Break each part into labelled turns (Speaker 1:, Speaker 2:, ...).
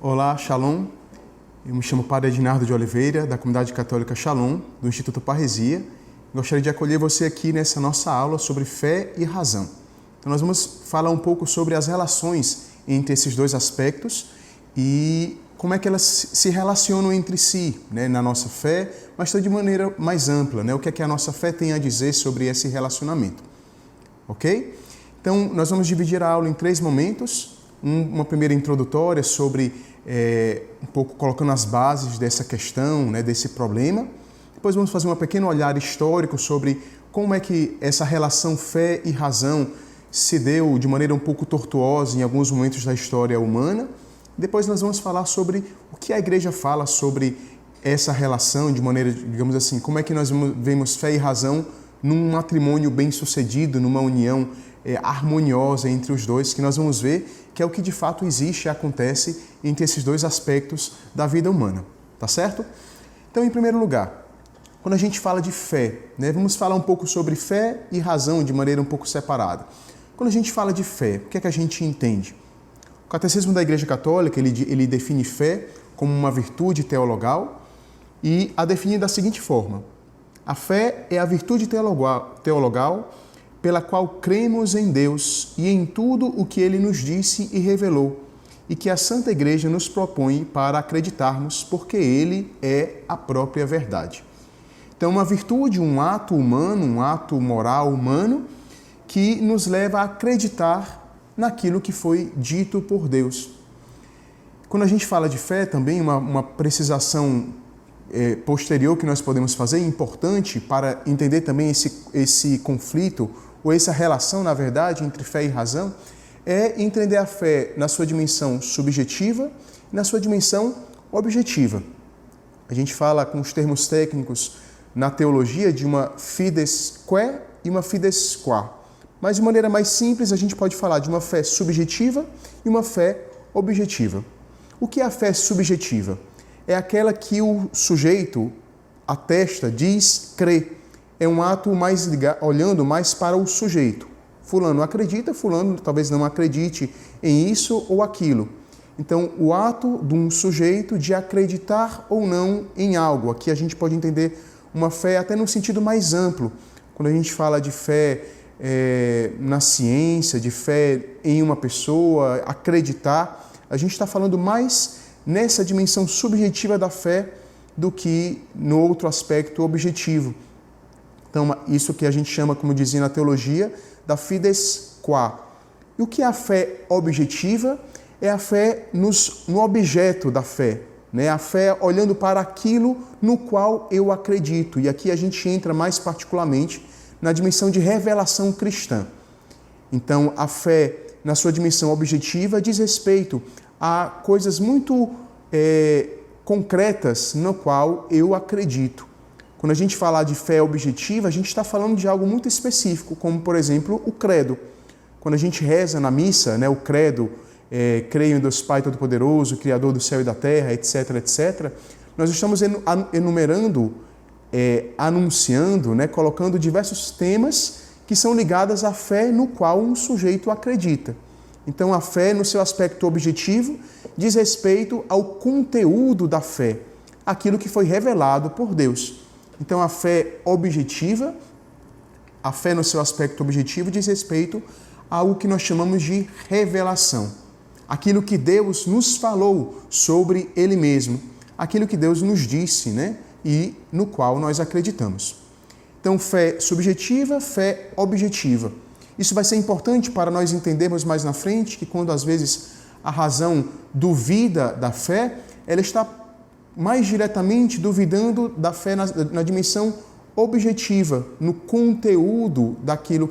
Speaker 1: Olá, Shalom. Eu me chamo Padre Ednardo de Oliveira, da Comunidade Católica Shalom, do Instituto Parresia. Gostaria de acolher você aqui nessa nossa aula sobre fé e razão. Então, nós vamos falar um pouco sobre as relações entre esses dois aspectos e como é que elas se relacionam entre si, na nossa fé, mas de maneira mais ampla, o que é que a nossa fé tem a dizer sobre esse relacionamento. Ok? Então, nós vamos dividir a aula em 3 momentos. Uma primeira introdutória sobre, um pouco colocando as bases dessa questão, desse problema. Depois vamos fazer um pequeno olhar histórico sobre como é que essa relação fé e razão se deu de maneira um pouco tortuosa em alguns momentos da história humana. Depois nós vamos falar sobre o que a Igreja fala sobre essa relação de maneira, digamos assim, como é que nós vemos fé e razão num matrimônio bem-sucedido, numa união harmoniosa entre os dois, que nós vamos ver que é o que de fato existe e acontece entre esses dois aspectos da vida humana, tá certo? Então, em primeiro lugar, quando a gente fala de fé, vamos falar um pouco sobre fé e razão de maneira um pouco separada. Quando a gente fala de fé, o que é que a gente entende? O Catecismo da Igreja Católica, ele define fé como uma virtude teologal e a define da seguinte forma: a fé é a virtude teologal pela qual cremos em Deus e em tudo o que Ele nos disse e revelou, e que a Santa Igreja nos propõe para acreditarmos, porque Ele é a própria verdade. Então, uma virtude, um ato humano, um ato moral humano, que nos leva a acreditar naquilo que foi dito por Deus. Quando a gente fala de fé, também uma precisação posterior que nós podemos fazer, importante para entender também esse conflito, ou essa relação, na verdade, entre fé e razão, é entender a fé na sua dimensão subjetiva e na sua dimensão objetiva. A gente fala com os termos técnicos na teologia de uma fides quae e uma fides qua. Mas de maneira mais simples, a gente pode falar de uma fé subjetiva e uma fé objetiva. O que é a fé subjetiva? É aquela que o sujeito atesta, diz, crê. É um ato mais olhando mais para o sujeito. Fulano acredita, fulano talvez não acredite em isso ou aquilo. Então, o ato de um sujeito de acreditar ou não em algo. Aqui a gente pode entender uma fé até no sentido mais amplo. Quando a gente fala de fé na ciência, de fé em uma pessoa, acreditar, a gente está falando mais nessa dimensão subjetiva da fé do que no outro aspecto objetivo. Então, isso que a gente chama, como dizia na teologia, da fides qua. E o que é a fé objetiva? É a fé no objeto da fé, A fé olhando para aquilo no qual eu acredito. E aqui a gente entra mais particularmente na dimensão de revelação cristã. Então, a fé, na sua dimensão objetiva, diz respeito a coisas muito concretas no qual eu acredito. Quando a gente fala de fé objetiva, a gente está falando de algo muito específico, como, por exemplo, o credo. Quando a gente reza na missa, o credo, creio em Deus Pai Todo-Poderoso, Criador do céu e da terra, etc., etc., nós estamos enumerando, anunciando, colocando diversos temas que são ligados à fé no qual um sujeito acredita. Então, a fé, no seu aspecto objetivo, diz respeito ao conteúdo da fé, aquilo que foi revelado por Deus. Então, a fé objetiva, a fé no seu aspecto objetivo, diz respeito a algo que nós chamamos de revelação. Aquilo que Deus nos falou sobre Ele mesmo, aquilo que Deus nos disse, e no qual nós acreditamos. Então, fé subjetiva, fé objetiva. Isso vai ser importante para nós entendermos mais na frente que quando às vezes a razão duvida da fé, ela está mais diretamente duvidando da fé na dimensão objetiva, no conteúdo daquilo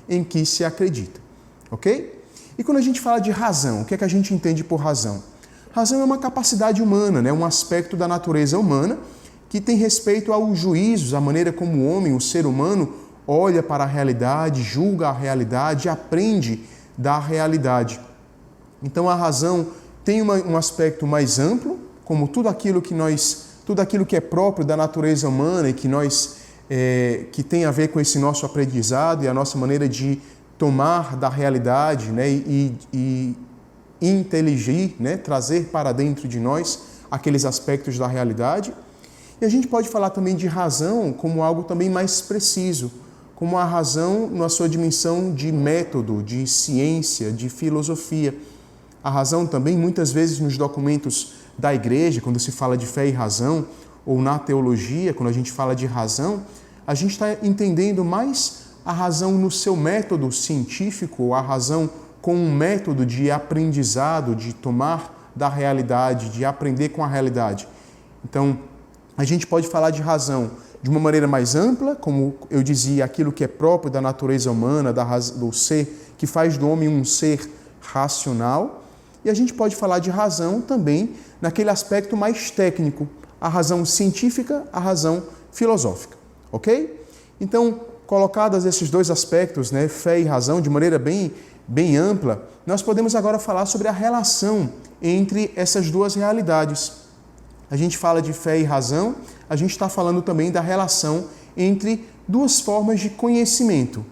Speaker 1: em que se acredita. Ok? E quando a gente fala de razão, o que é que a gente entende por razão? Razão é uma capacidade humana, um aspecto da natureza humana que tem respeito aos juízos, a maneira como o homem, o ser humano, olha para a realidade, julga a realidade, aprende da realidade. Então, a razão tem um aspecto mais amplo, como tudo aquilo que é próprio da natureza humana e que tem a ver com esse nosso aprendizado e a nossa maneira de tomar da realidade, e inteligir, né? Trazer para dentro de nós aqueles aspectos da realidade. E a gente pode falar também de razão como algo também mais preciso, como a razão na sua dimensão de método, de ciência, de filosofia. A razão também, muitas vezes nos documentos da igreja, quando se fala de fé e razão, ou na teologia, quando a gente fala de razão, a gente está entendendo mais a razão no seu método científico, a razão com um método de aprendizado, de tomar da realidade, de aprender com a realidade. Então, a gente pode falar de razão de uma maneira mais ampla, como eu dizia, aquilo que é próprio da natureza humana, do ser, que faz do homem um ser racional. E a gente pode falar de razão também naquele aspecto mais técnico, a razão científica, a razão filosófica, ok? Então, colocados esses dois aspectos, né, fé e razão, de maneira bem ampla, nós podemos agora falar sobre a relação entre essas duas realidades. A gente fala de fé e razão, a gente está falando também da relação entre duas formas de conhecimento.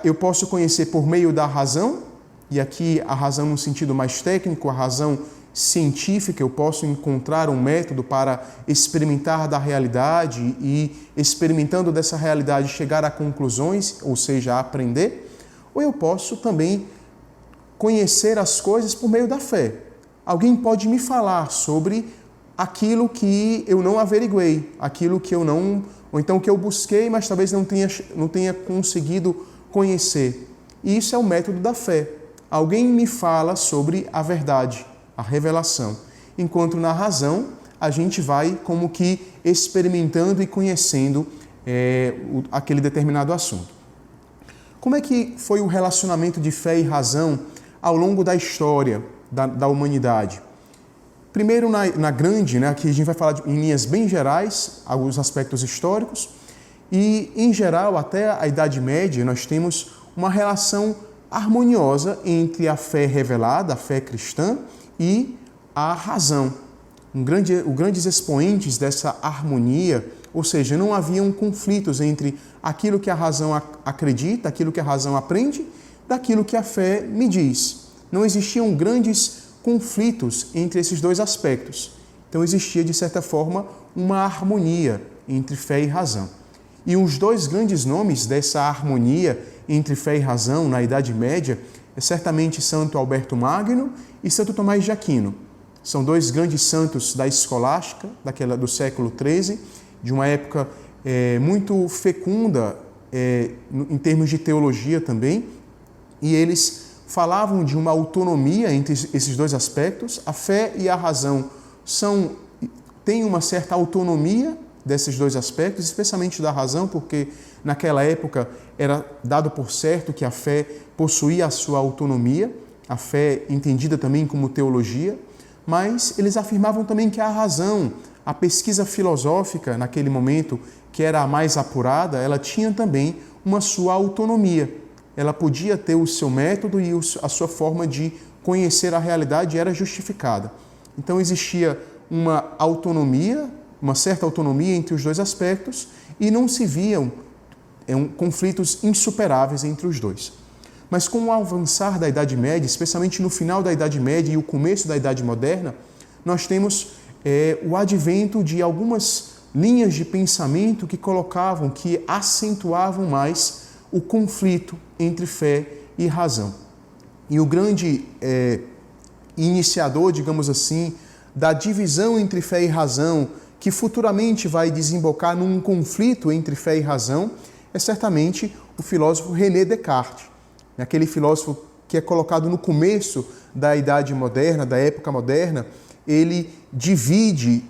Speaker 1: Eu posso conhecer por meio da razão, e aqui a razão no sentido mais técnico, a razão científica, eu posso encontrar um método para experimentar da realidade e, experimentando dessa realidade, chegar a conclusões, ou seja, a aprender. Ou eu posso também conhecer as coisas por meio da fé. Alguém pode me falar sobre aquilo que eu não averiguei, aquilo que eu não, ou então que eu busquei, mas talvez não tenha conseguido conhecer. E isso é o método da fé. Alguém me fala sobre a verdade, a revelação. Enquanto na razão, a gente vai como que experimentando e conhecendo aquele determinado assunto. Como é que foi o relacionamento de fé e razão ao longo da história da humanidade? Primeiro, na grande, né, aqui a gente vai falar em linhas bem gerais, alguns aspectos históricos, e, em geral, até a Idade Média, nós temos uma relação harmoniosa entre a fé revelada, a fé cristã, e a razão. Os grandes expoentes dessa harmonia, ou seja, não haviam conflitos entre aquilo que a razão acredita, aquilo que a razão aprende, daquilo que a fé me diz. Não existiam grandes conflitos entre esses dois aspectos. Então existia, de certa forma, uma harmonia entre fé e razão. E os dois grandes nomes dessa harmonia entre fé e razão na Idade Média é certamente Santo Alberto Magno e Santo Tomás de Aquino. São dois grandes santos da escolástica, do século XIII, de uma época muito fecunda em termos de teologia também, e eles falavam de uma autonomia entre esses dois aspectos. A fé e a razão têm uma certa autonomia desses dois aspectos, especialmente da razão, porque naquela época era dado por certo que a fé possuía a sua autonomia, a fé entendida também como teologia, mas eles afirmavam também que a razão, a pesquisa filosófica naquele momento, que era a mais apurada, ela tinha também uma sua autonomia. Ela podia ter o seu método e a sua forma de conhecer a realidade era justificada. Então existia uma autonomia, uma certa autonomia entre os dois aspectos e não se viam conflitos insuperáveis entre os dois. Mas com o avançar da Idade Média, especialmente no final da Idade Média e o começo da Idade Moderna, nós temos o advento de algumas linhas de pensamento que acentuavam mais o conflito entre fé e razão. E o grande iniciador, digamos assim, da divisão entre fé e razão, que futuramente vai desembocar num conflito entre fé e razão, é certamente o filósofo René Descartes, aquele filósofo que é colocado no começo da Idade Moderna, da época moderna. Ele divide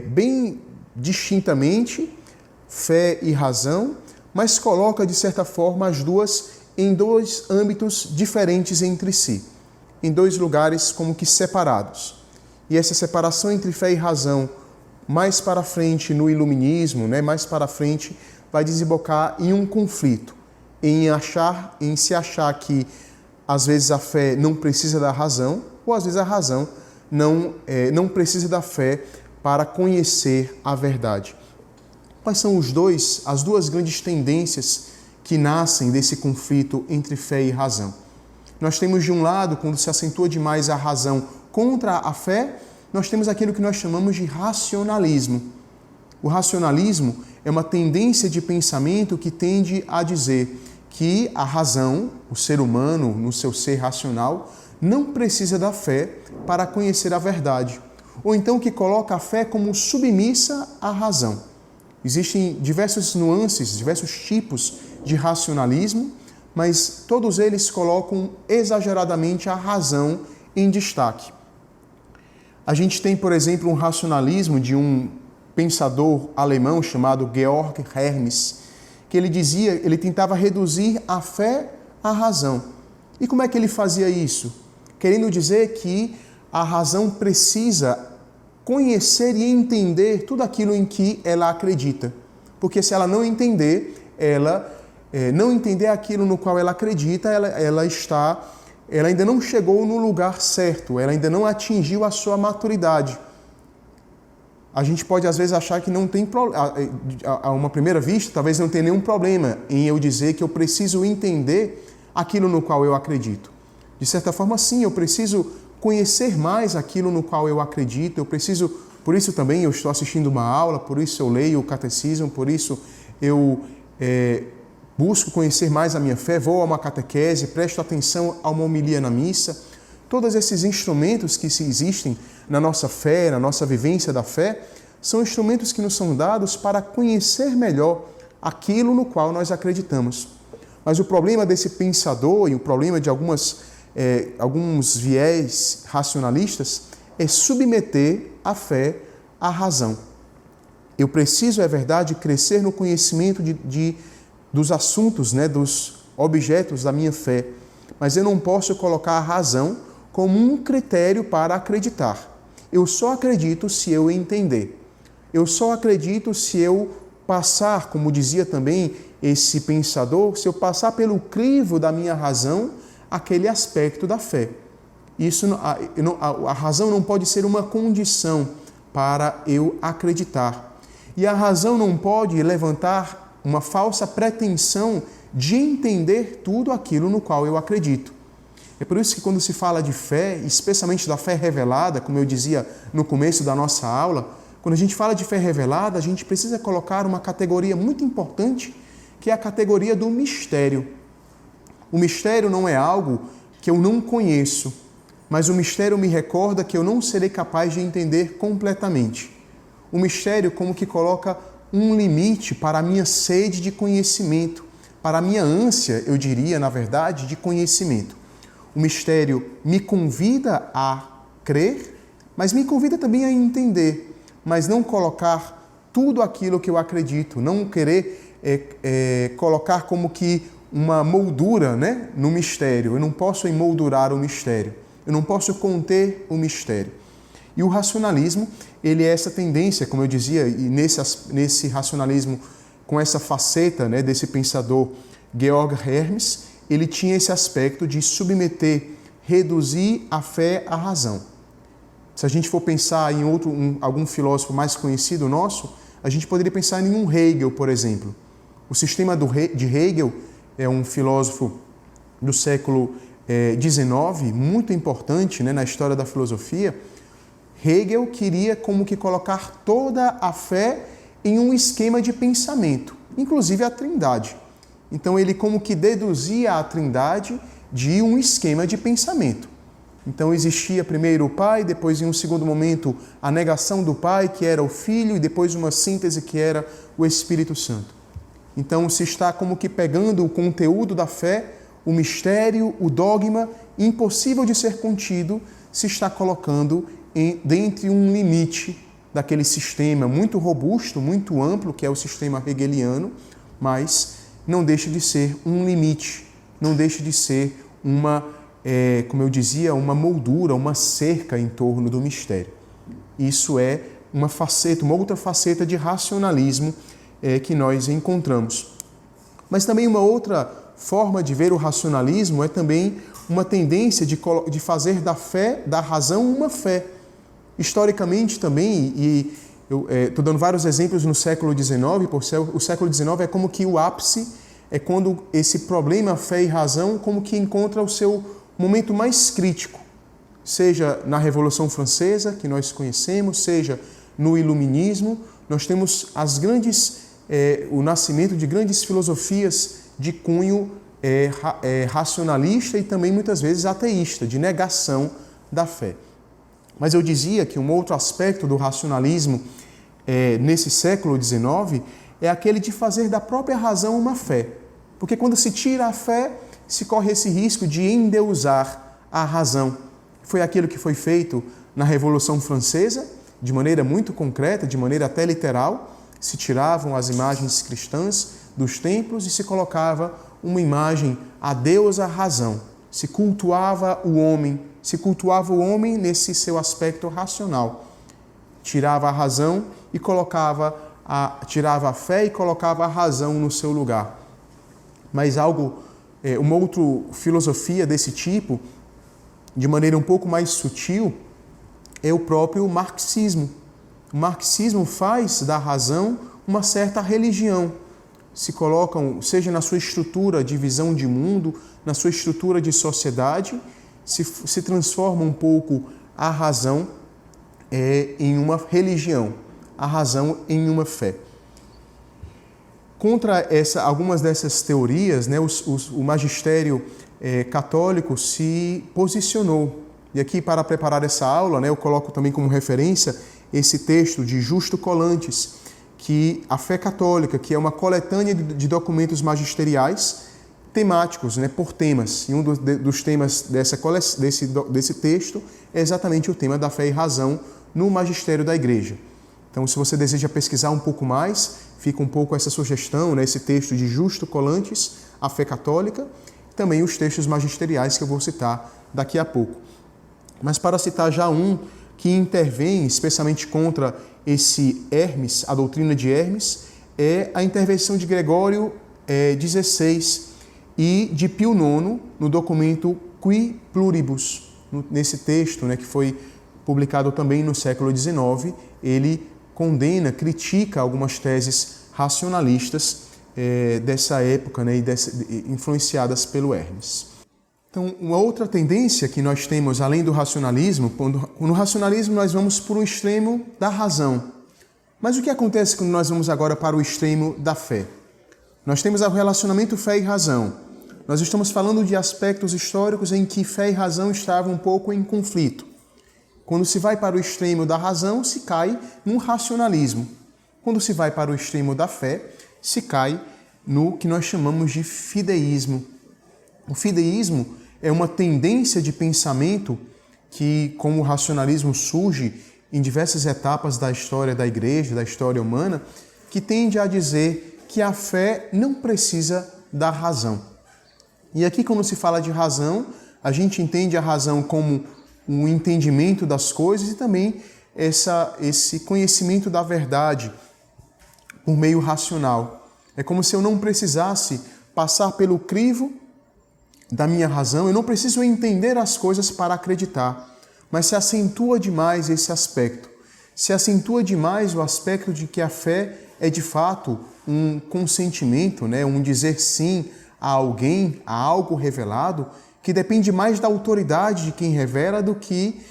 Speaker 1: bem distintamente fé e razão, mas coloca, de certa forma, as duas em dois âmbitos diferentes entre si, em dois lugares como que separados. E essa separação entre fé e razão, mais para frente no iluminismo, mais para frente, vai desembocar em um conflito, em se achar que, às vezes, a fé não precisa da razão, ou às vezes a razão não precisa da fé para conhecer a verdade. Quais são as duas grandes tendências que nascem desse conflito entre fé e razão? Nós temos de um lado, quando se acentua demais a razão contra a fé, nós temos aquilo que nós chamamos de racionalismo. O racionalismo é uma tendência de pensamento que tende a dizer que a razão, o ser humano, no seu ser racional, não precisa da fé para conhecer a verdade. Ou então que coloca a fé como submissa à razão. Existem diversas nuances, diversos tipos de racionalismo, mas todos eles colocam exageradamente a razão em destaque. A gente tem, por exemplo, um racionalismo de um pensador alemão chamado Georg Hermes, que ele tentava reduzir a fé à razão. E como é que ele fazia isso? Querendo dizer que a razão precisa conhecer e entender tudo aquilo em que ela acredita. Porque se ela não entender, não entender aquilo no qual ela acredita, ela ainda não chegou no lugar certo, ela ainda não atingiu a sua maturidade. A gente pode às vezes achar que não tem a uma primeira vista, talvez não tenha nenhum problema em eu dizer que eu preciso entender aquilo no qual eu acredito. De certa forma, sim, eu preciso conhecer mais aquilo no qual eu acredito, por isso também eu estou assistindo uma aula, por isso eu leio o catecismo, por isso eu busco conhecer mais a minha fé, vou a uma catequese, presto atenção a uma homilia na missa. Todos esses instrumentos que existem na nossa fé, na nossa vivência da fé, são instrumentos que nos são dados para conhecer melhor aquilo no qual nós acreditamos. Mas o problema desse pensador e o problema de alguns viés racionalistas é submeter a fé à razão. Eu preciso, é verdade, crescer no conhecimento dos assuntos, dos objetos da minha fé, mas eu não posso colocar a razão como um critério para acreditar. Eu só acredito se eu entender. Eu só acredito se eu passar, como dizia também esse pensador, se eu passar pelo crivo da minha razão, aquele aspecto da fé. A razão não pode ser uma condição para eu acreditar. E a razão não pode levantar uma falsa pretensão de entender tudo aquilo no qual eu acredito. É por isso que quando se fala de fé, especialmente da fé revelada, como eu dizia no começo da nossa aula, quando a gente fala de fé revelada, a gente precisa colocar uma categoria muito importante, que é a categoria do mistério. O mistério não é algo que eu não conheço, mas o mistério me recorda que eu não serei capaz de entender completamente. O mistério como que coloca um limite para a minha sede de conhecimento, para a minha ânsia, eu diria, na verdade, de conhecimento. O mistério me convida a crer, mas me convida também a entender, mas não colocar tudo aquilo que eu acredito, não querer colocar como que uma moldura no mistério. Eu não posso emoldurar o mistério, eu não posso conter o mistério. E o racionalismo, ele é essa tendência, como eu dizia, e nesse racionalismo, com essa faceta desse pensador Georg Hermes, ele tinha esse aspecto de submeter, reduzir a fé à razão. Se a gente for pensar em algum filósofo mais conhecido nosso, a gente poderia pensar em um Hegel, por exemplo. O sistema de Hegel é um filósofo do século XIX, muito importante na história da filosofia. Hegel queria como que colocar toda a fé em um esquema de pensamento, inclusive a Trindade. Então ele como que deduzia a Trindade de um esquema de pensamento. Então existia primeiro o Pai, depois em um segundo momento a negação do Pai, que era o Filho, e depois uma síntese que era o Espírito Santo. Então se está como que pegando o conteúdo da fé, o mistério, o dogma, impossível de ser contido, se está colocando dentro de um limite daquele sistema muito robusto, muito amplo, que é o sistema hegeliano, mas não deixa de ser um limite, não deixa de ser como eu dizia, uma moldura, uma cerca em torno do mistério. Isso é uma outra faceta de racionalismo que nós encontramos. Mas também uma outra forma de ver o racionalismo é também uma tendência de fazer da razão uma fé. Historicamente também, e eu estou dando vários exemplos no século XIX, o século XIX é como que o ápice, é quando esse problema fé e razão como que encontra o seu momento mais crítico, seja na Revolução Francesa, que nós conhecemos, seja no Iluminismo, nós temos o nascimento de grandes filosofias de cunho racionalista e também muitas vezes ateísta, de negação da fé. Mas eu dizia que um outro aspecto do racionalismo nesse século XIX é aquele de fazer da própria razão uma fé. Porque quando se tira a fé, se corre esse risco de endeusar a razão. Foi aquilo que foi feito na Revolução Francesa, de maneira muito concreta, de maneira até literal. Se tiravam as imagens cristãs dos templos e se colocava uma imagem a Deus, a razão. Se cultuava o homem nesse seu aspecto racional. Tirava a razão e tirava a fé e colocava a razão no seu lugar. Mas uma outra filosofia desse tipo, de maneira um pouco mais sutil, é o próprio marxismo. O marxismo faz da razão uma certa religião. Se colocam, seja na sua estrutura de visão de mundo, na sua estrutura de sociedade, se transforma um pouco a razão em uma religião, a razão em uma fé. Contra algumas dessas teorias, né, o magistério católico se posicionou. E aqui, para preparar essa aula, né, eu coloco também como referência esse texto de Justo Colantes, que a fé católica, que é uma coletânea de documentos magisteriais temáticos, né, por temas. E um dos temas desse texto é exatamente o tema da fé e razão no magistério da Igreja. Então, se você deseja pesquisar um pouco mais, fica um pouco essa sugestão, né, esse texto de Justo Colantes, a fé católica, e também os textos magisteriais que eu vou citar daqui a pouco. Mas para citar já um que intervém especialmente contra esse Hermes, a doutrina de Hermes, é a intervenção de Gregório XVI e de Pio IX no documento Qui Pluribus. Nesse texto, né, que foi publicado também no século XIX, ele condena, critica algumas teses racionalistas dessa época, né, influenciadas pelo Hermes. Então, uma outra tendência que nós temos, além do racionalismo, no racionalismo nós vamos para o extremo da razão. Mas o que acontece quando nós vamos agora para o extremo da fé? Nós temos o relacionamento fé e razão. Nós estamos falando de aspectos históricos em que fé e razão estavam um pouco em conflito. Quando se vai para o extremo da razão, se cai num racionalismo. Quando se vai para o extremo da fé, se cai no que nós chamamos de fideísmo. O fideísmo é uma tendência de pensamento que, como o racionalismo surge em diversas etapas da história da Igreja, da história humana, que tende a dizer que a fé não precisa da razão. E aqui, quando se fala de razão, a gente entende a razão como um entendimento das coisas e também esse conhecimento da verdade por meio racional. É como se eu não precisasse passar pelo crivo da minha razão, eu não preciso entender as coisas para acreditar, mas se acentua demais esse aspecto. Se acentua demais o aspecto de que a fé é de fato um consentimento, né? Um dizer sim a alguém, a algo revelado, que depende mais da autoridade de quem revela do que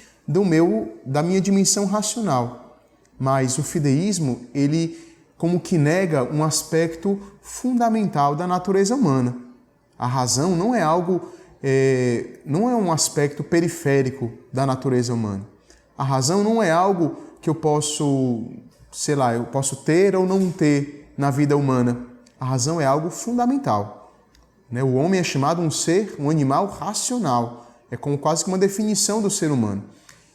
Speaker 1: da minha dimensão racional. Mas o fideísmo, ele como que nega um aspecto fundamental da natureza humana. A razão não é não é um aspecto periférico da natureza humana. A razão não é algo que eu posso ter ou não ter na vida humana. A razão é algo fundamental. O homem é chamado um animal racional. É como quase que uma definição do ser humano.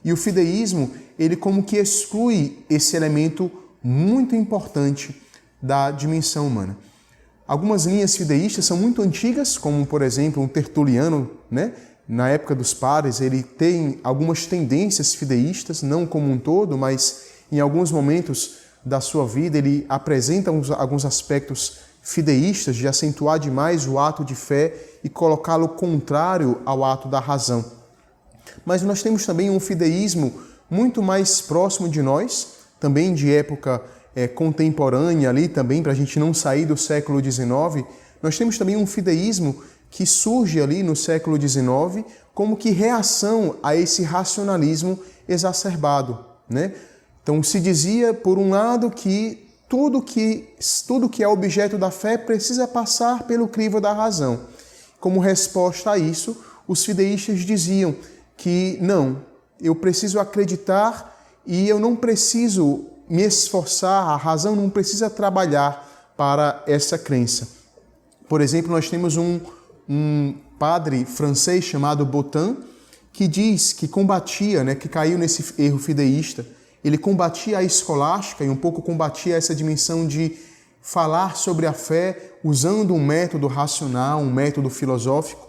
Speaker 1: E o fideísmo, ele como que exclui esse elemento muito importante da dimensão humana. Algumas linhas fideístas são muito antigas, como, por exemplo, um Tertuliano, né? Na época dos pares, ele tem algumas tendências fideístas, não como um todo, mas em alguns momentos da sua vida ele apresenta alguns aspectos fideístas de acentuar demais o ato de fé e colocá-lo contrário ao ato da razão. Mas nós temos também um fideísmo muito mais próximo de nós, também de época contemporânea ali também, para a gente não sair do século XIX, nós temos também um fideísmo que surge ali no século XIX como que reação a esse racionalismo exacerbado, né? Então se dizia, por um lado, que tudo que é objeto da fé precisa passar pelo crivo da razão. Como resposta a isso, os fideístas diziam que não, eu preciso acreditar e eu não preciso me esforçar, a razão não precisa trabalhar para essa crença. Por exemplo, nós temos um padre francês chamado Botin, que diz que combatia, que caiu nesse erro fideísta. Ele combatia a escolástica e um pouco combatia essa dimensão de falar sobre a fé usando um método racional, um método filosófico.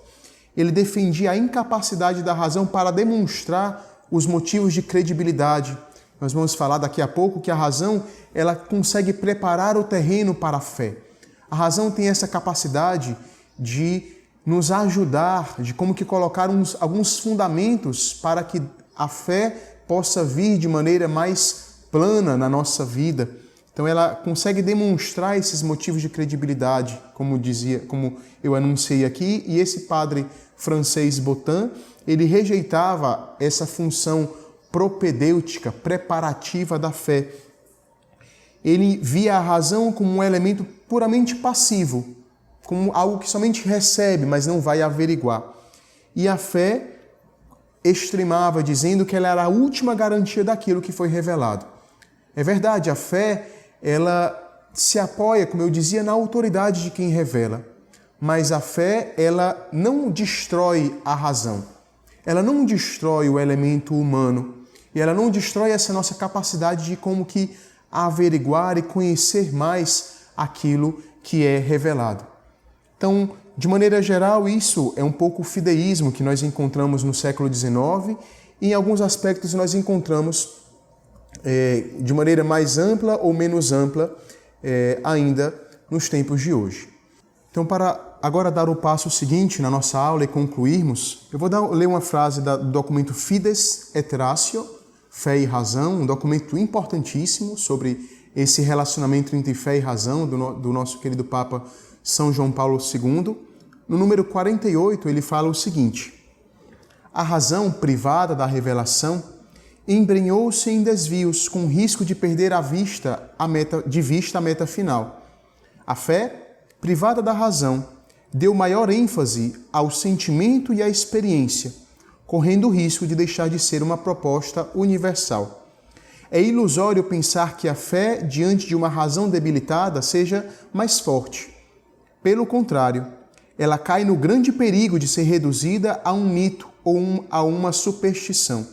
Speaker 1: Ele defendia a incapacidade da razão para demonstrar os motivos de credibilidade. Nós vamos falar daqui a pouco que a razão ela consegue preparar o terreno para a fé. A razão tem essa capacidade de nos ajudar, de como que colocar alguns fundamentos para que a fé possa vir de maneira mais plana na nossa vida. Então ela consegue demonstrar esses motivos de credibilidade, como eu anunciei aqui, e esse padre francês Botin, ele rejeitava essa função propedêutica, preparativa da fé. Ele via a razão como um elemento puramente passivo, como algo que somente recebe, mas não vai averiguar. E a fé extremava, dizendo que ela era a última garantia daquilo que foi revelado. É verdade, a fé, ela se apoia, como eu dizia, na autoridade de quem revela. Mas a fé, ela não destrói a razão. Ela não destrói o elemento humano. E ela não destrói essa nossa capacidade de como que averiguar e conhecer mais aquilo que é revelado. Então, de maneira geral, isso é um pouco o fideísmo que nós encontramos no século XIX e em alguns aspectos nós encontramos de maneira mais ampla ou menos ampla ainda nos tempos de hoje. Então, para agora dar o passo seguinte na nossa aula e concluirmos, eu vou ler uma frase do documento Fides et Ratio, Fé e Razão, um documento importantíssimo sobre esse relacionamento entre fé e razão do nosso querido Papa São João Paulo II. No número 48, ele fala o seguinte: a razão privada da revelação embrenhou-se em desvios, com risco de perder de vista a meta final. A fé, privada da razão, deu maior ênfase ao sentimento e à experiência, correndo o risco de deixar de ser uma proposta universal. É ilusório pensar que a fé, diante de uma razão debilitada, seja mais forte. Pelo contrário, ela cai no grande perigo de ser reduzida a um mito ou a uma superstição.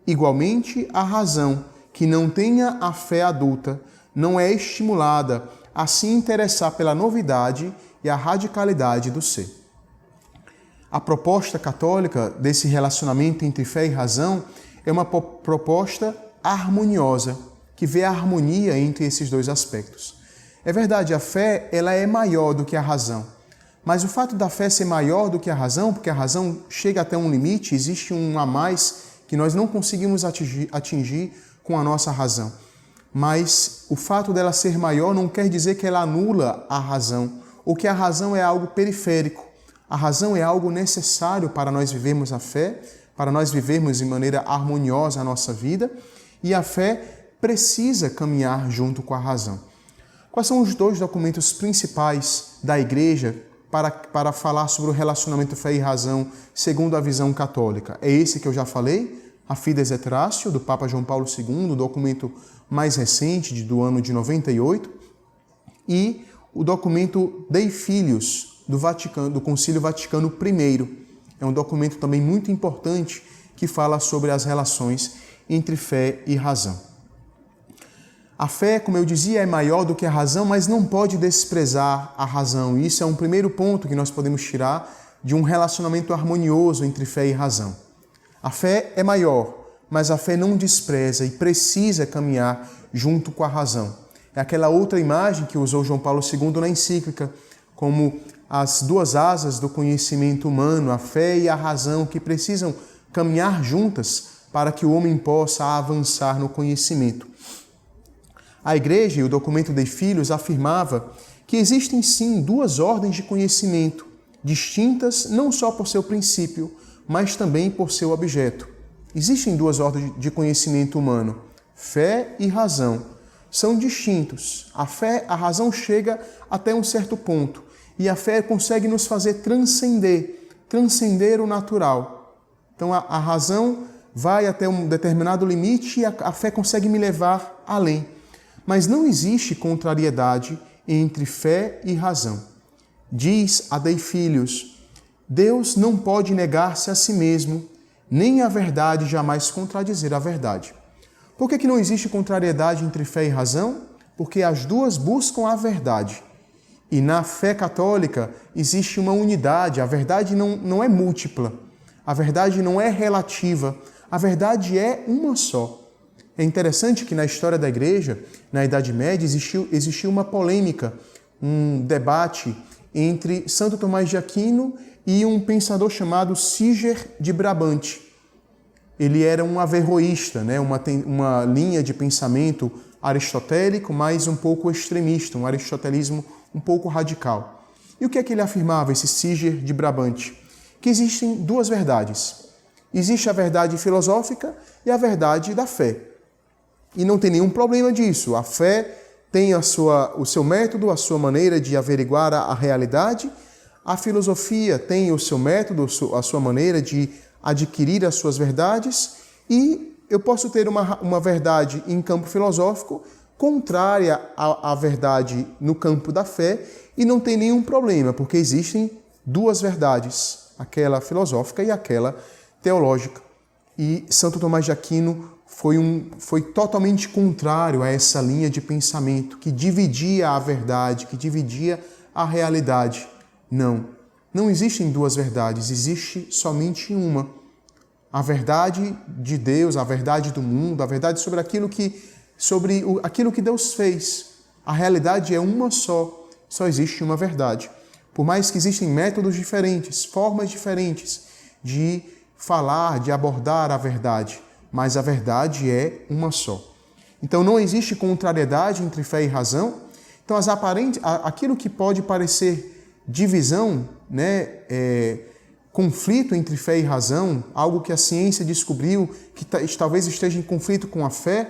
Speaker 1: Igualmente, a razão que não tenha a fé adulta não é estimulada a se interessar pela novidade e a radicalidade do ser. A proposta católica desse relacionamento entre fé e razão é uma proposta harmoniosa, que vê a harmonia entre esses dois aspectos. É verdade, a fé ela é maior do que a razão, mas o fato da fé ser maior do que a razão, porque a razão chega até um limite, existe um a mais que nós não conseguimos atingir com a nossa razão. Mas o fato dela ser maior não quer dizer que ela anula a razão, ou que a razão é algo periférico. A razão é algo necessário para nós vivermos a fé, para nós vivermos de maneira harmoniosa a nossa vida, e a fé precisa caminhar junto com a razão. Quais são os dois documentos principais da Igreja para falar sobre o relacionamento fé e razão segundo a visão católica? É esse que eu já falei, a Fides et Ratio, do Papa João Paulo II, o documento mais recente, do ano de 98, e o documento Dei Filius, do Concílio Vaticano I. É um documento também muito importante que fala sobre as relações entre fé e razão. A fé, como eu dizia, é maior do que a razão, mas não pode desprezar a razão. E isso é um primeiro ponto que nós podemos tirar de um relacionamento harmonioso entre fé e razão. A fé é maior, mas a fé não despreza e precisa caminhar junto com a razão. É aquela outra imagem que usou João Paulo II na encíclica, como as duas asas do conhecimento humano, a fé e a razão, que precisam caminhar juntas para que o homem possa avançar no conhecimento. A Igreja e o documento Dei Filius afirmava que existem sim duas ordens de conhecimento, distintas não só por seu princípio, mas também por seu objeto. Existem duas ordens de conhecimento humano, fé e razão. São distintos. A razão chega até um certo ponto, e a fé consegue nos fazer transcender o natural. Então a razão vai até um determinado limite e a fé consegue me levar além. Mas não existe contrariedade entre fé e razão. Diz Adei Filhos: Deus não pode negar-se a si mesmo, nem a verdade jamais contradizer a verdade. Por que não existe contrariedade entre fé e razão? Porque as duas buscam a verdade. E na fé católica existe uma unidade, a verdade não é múltipla, a verdade não é relativa, a verdade é uma só. É interessante que na história da Igreja, na Idade Média, existiu uma polêmica, um debate entre Santo Tomás de Aquino e um pensador chamado Siger de Brabante. Ele era um averroísta, né? uma linha de pensamento aristotélico, mas um pouco extremista, um aristotelismo um pouco radical. E o que é que ele afirmava, esse Siger de Brabante? Que existem duas verdades. Existe a verdade filosófica e a verdade da fé. E não tem nenhum problema disso. A fé tem o seu método, a sua maneira de averiguar a realidade. A filosofia tem o seu método, a sua maneira de adquirir as suas verdades. E eu posso ter uma verdade em campo filosófico contrária à verdade no campo da fé e não tem nenhum problema, porque existem duas verdades, aquela filosófica e aquela teológica. E Santo Tomás de Aquino foi totalmente contrário a essa linha de pensamento que dividia a verdade, que dividia a realidade. Não existem duas verdades, existe somente uma. A verdade de Deus, a verdade do mundo, a verdade sobre aquilo que Deus fez. A realidade é uma só existe uma verdade. Por mais que existem métodos diferentes, formas diferentes de falar, de abordar a verdade, mas a verdade é uma só. Então não existe contrariedade entre fé e razão. Então aquilo que pode parecer divisão, conflito entre fé e razão, algo que a ciência descobriu que talvez esteja em conflito com a fé,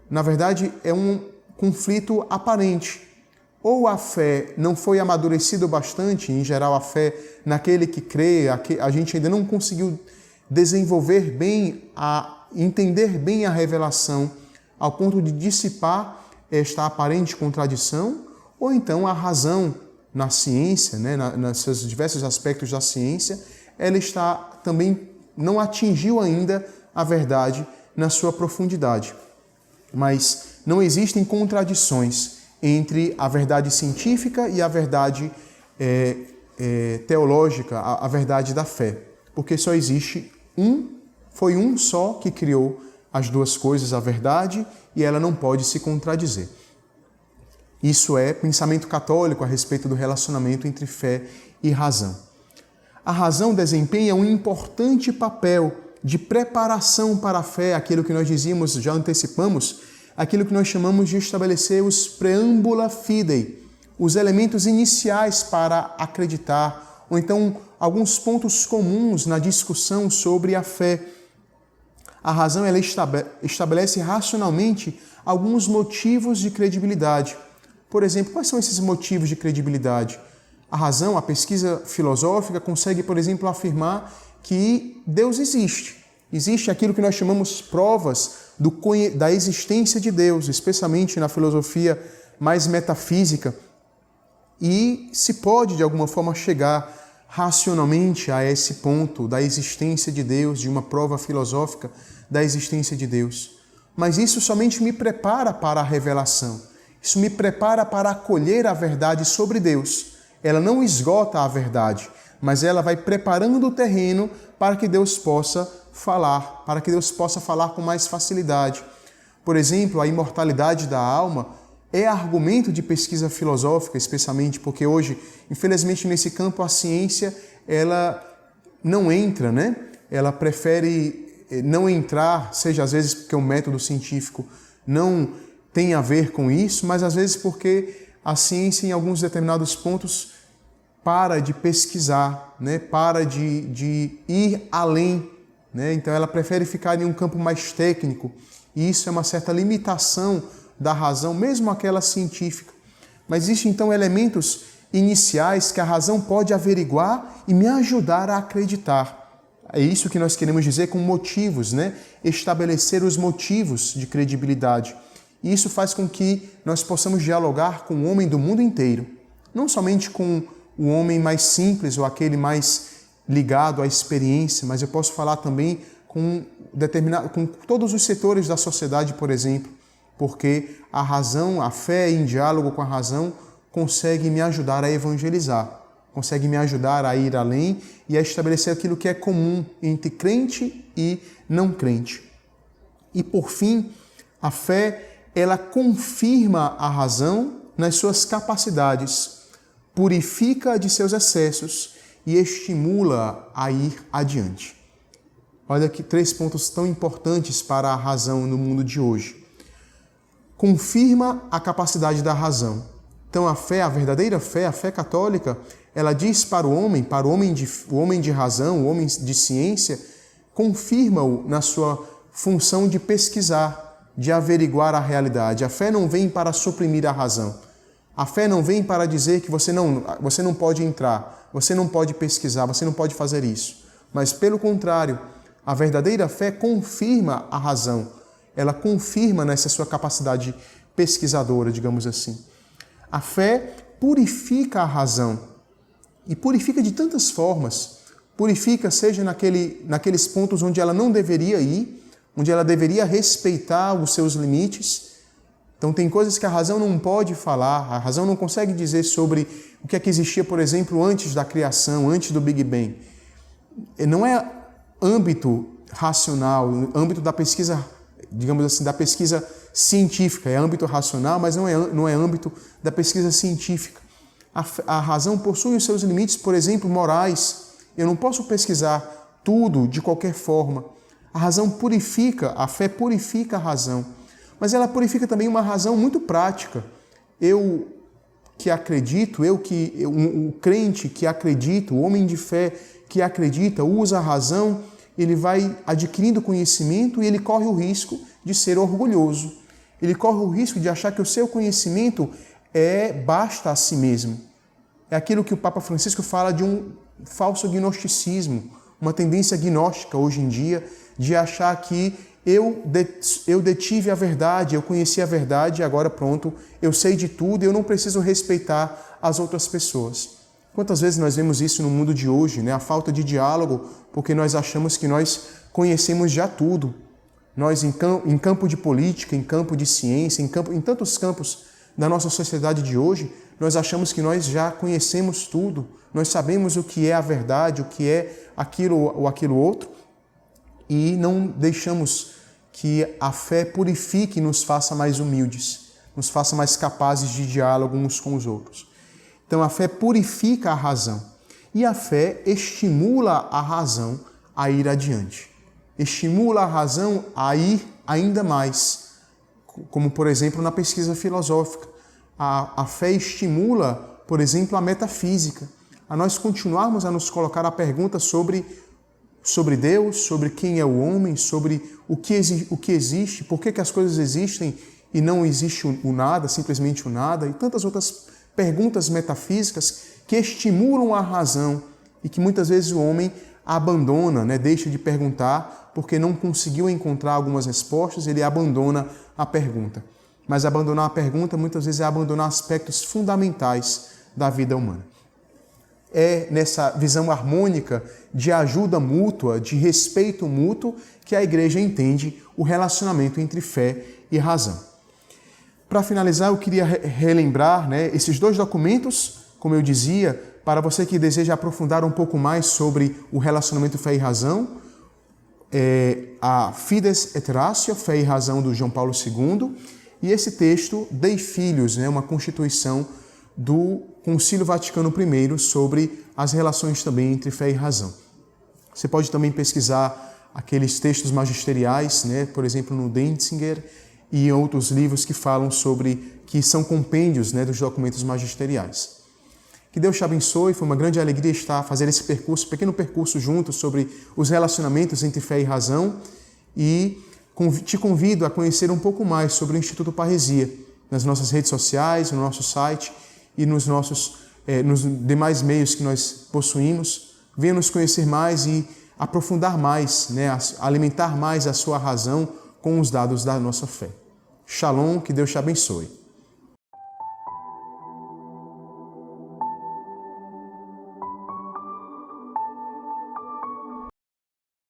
Speaker 1: na verdade é um conflito aparente. Ou a fé não foi amadurecida bastante, em geral a fé naquele que crê, a gente ainda não conseguiu desenvolver bem, entender bem a revelação, ao ponto de dissipar esta aparente contradição, ou então a razão na ciência, nos seus diversos aspectos da ciência, ela também não atingiu ainda a verdade na sua profundidade. Mas não existem contradições entre a verdade científica e a verdade teológica, a verdade da fé. Porque só existe foi um só que criou as duas coisas, a verdade, e ela não pode se contradizer. Isso é pensamento católico a respeito do relacionamento entre fé e razão. A razão desempenha um importante papel de preparação para a fé, aquilo que nós dizíamos, já antecipamos, aquilo que nós chamamos de estabelecer os preambula fidei, os elementos iniciais para acreditar, ou então alguns pontos comuns na discussão sobre a fé. A razão ela estabelece racionalmente alguns motivos de credibilidade. Por exemplo, quais são esses motivos de credibilidade? A razão, a pesquisa filosófica, consegue, por exemplo, afirmar que Deus existe. Existe aquilo que nós chamamos provas da existência de Deus, especialmente na filosofia mais metafísica. E se pode, de alguma forma, chegar racionalmente a esse ponto da existência de Deus, de uma prova filosófica da existência de Deus. Mas isso somente me prepara para a revelação. Isso me prepara para acolher a verdade sobre Deus. Ela não esgota a verdade, mas ela vai preparando o terreno para que Deus possa falar, para que Deus possa falar com mais facilidade. Por exemplo, a imortalidade da alma é argumento de pesquisa filosófica, especialmente porque hoje, infelizmente, nesse campo a ciência ela não entra, Ela prefere não entrar, seja às vezes porque o método científico não tem a ver com isso, mas às vezes porque a ciência, em alguns determinados pontos, para de pesquisar, né? Para de ir além, né? Então ela prefere ficar em um campo mais técnico, e isso é uma certa limitação da razão, mesmo aquela científica. Mas existem então elementos iniciais que a razão pode averiguar e me ajudar a acreditar. É isso que nós queremos dizer com motivos, né? Estabelecer os motivos de credibilidade. E isso faz com que nós possamos dialogar com o homem do mundo inteiro, não somente com o homem mais simples ou aquele mais ligado à experiência, mas eu posso falar também com todos os setores da sociedade, por exemplo, porque a razão, a fé em diálogo com a razão consegue me ajudar a evangelizar, consegue me ajudar a ir além e a estabelecer aquilo que é comum entre crente e não crente. E por fim, a fé, ela confirma a razão nas suas capacidades, purifica de seus excessos e estimula a ir adiante. Olha aqui 3 pontos tão importantes para a razão no mundo de hoje. Confirma a capacidade da razão. Então a fé, a verdadeira fé, a fé católica, ela diz para o homem de razão, o homem de ciência, confirma-o na sua função de pesquisar, de averiguar a realidade. A fé não vem para suprimir a razão. A fé não vem para dizer que você não pode entrar, você não pode pesquisar, você não pode fazer isso. Mas, pelo contrário, a verdadeira fé confirma a razão. Ela confirma nessa sua capacidade pesquisadora, digamos assim. A fé purifica a razão. E purifica de tantas formas. Purifica, seja naqueles pontos onde ela não deveria ir, onde ela deveria respeitar os seus limites. Então tem coisas que a razão não pode falar, a razão não consegue dizer sobre o que é que existia, por exemplo, antes da criação, antes do Big Bang. Não é âmbito racional, âmbito da pesquisa, digamos assim, da pesquisa científica, é âmbito racional, mas não é âmbito da pesquisa científica. A razão possui os seus limites, por exemplo, morais. Eu não posso pesquisar tudo de qualquer forma. A razão purifica, a fé purifica a razão, mas ela purifica também uma razão muito prática. Eu que acredito, o crente que acredita, o homem de fé que acredita, usa a razão, ele vai adquirindo conhecimento e ele corre o risco de ser orgulhoso. Ele corre o risco de achar que o seu conhecimento basta a si mesmo. É aquilo que o Papa Francisco fala de um falso gnosticismo, uma tendência gnóstica hoje em dia, de achar que eu detive a verdade, eu conheci a verdade e agora pronto, eu sei de tudo e eu não preciso respeitar as outras pessoas. Quantas vezes nós vemos isso no mundo de hoje, né? A falta de diálogo, porque nós achamos que nós conhecemos já tudo. Nós, em campo de política, em campo de ciência, em tantos campos da nossa sociedade de hoje, nós achamos que nós já conhecemos tudo, nós sabemos o que é a verdade, o que é aquilo ou aquilo outro, e não deixamos que a fé purifique e nos faça mais humildes, nos faça mais capazes de diálogo uns com os outros. Então a fé purifica a razão e a fé estimula a razão a ir adiante. Estimula a razão a ir ainda mais, como por exemplo na pesquisa filosófica. A fé estimula, por exemplo, a metafísica, a nós continuarmos a nos colocar a pergunta sobre Deus, sobre quem é o homem, sobre o que existe, por que as coisas existem e não existe o nada, simplesmente o nada, e tantas outras perguntas metafísicas que estimulam a razão e que muitas vezes o homem abandona, né? Deixa de perguntar porque não conseguiu encontrar algumas respostas, ele abandona a pergunta. Mas abandonar a pergunta muitas vezes é abandonar aspectos fundamentais da vida humana. É nessa visão harmônica de ajuda mútua, de respeito mútuo, que a Igreja entende o relacionamento entre fé e razão. Para finalizar, eu queria relembrar, né, esses 2 documentos, como eu dizia, para você que deseja aprofundar um pouco mais sobre o relacionamento fé e razão, a Fides et Ratio, Fé e Razão, do João Paulo II, e esse texto, Dei Filhos, né, uma constituição do Concílio Vaticano I sobre as relações também entre fé e razão. Você pode também pesquisar aqueles textos magisteriais, né, por exemplo, no Denzinger e em outros livros que falam sobre, que são compêndios, né, dos documentos magisteriais. Que Deus te abençoe, foi uma grande alegria fazer esse percurso, pequeno percurso juntos sobre os relacionamentos entre fé e razão, e te convido a conhecer um pouco mais sobre o Instituto Parresia nas nossas redes sociais, no nosso site e nos demais meios que nós possuímos. Venha nos conhecer mais e aprofundar mais, alimentar mais a sua razão com os dados da nossa fé. Shalom, que Deus te abençoe.